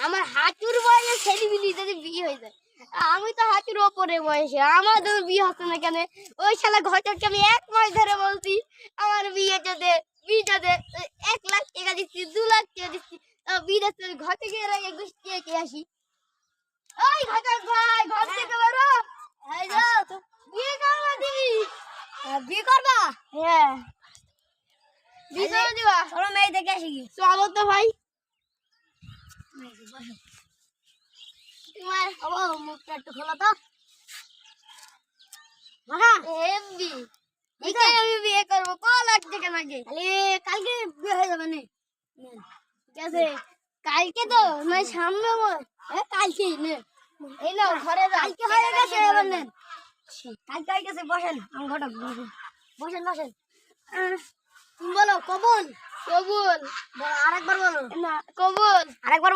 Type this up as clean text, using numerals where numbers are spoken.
আমার হাঁটুর বয়সে ছেলেপিলি যদি বিয়ে হয়ে যায়, আমি তো হাঁটুর ওপরে বয়সে, আমার তো বিয়ে হচ্ছে না কেন? ওই শালা ঘটককে আমি 1 মাস ধরে বলছি আমার বিয়েটা দে, বিয়েটা দে। 1 লাখ টাকা দিচ্ছি, 2 লাখ টাকা দিচ্ছি, বিয়ে দিচ্ছে। ঘটকের এর আগে 21 টাকা কে আসি। ওই ঘটক ভাই, ঘর থেকে বেরো। এই যাও তো, বিয়ে করবা দিবি? বিয়ে করবা? হ্যাঁ, বিয়ে করে দিবা। চলো মেয়ে দেখে আসি। চলো তো ভাই। তোমার মুখটা একটু খোলো তো। এমবি এটাই আমি বিয়ে করবো। ক লাখ টাকা লাগে? কালকে বিয়ে হয়ে যাবে না? ঠিক আছে, কালকে তো মানে সামনে কালকেই নে। এই নাও ঘরে যাও। কালকে হয়ে গেছে এবার নেন। কালকে হয়ে গেছে, বসেন। আমি ঘটক বসেন বসেন। তুমি বলো কবুল। কবুল। আরেকবার বলো না, কবুল। আরেকবার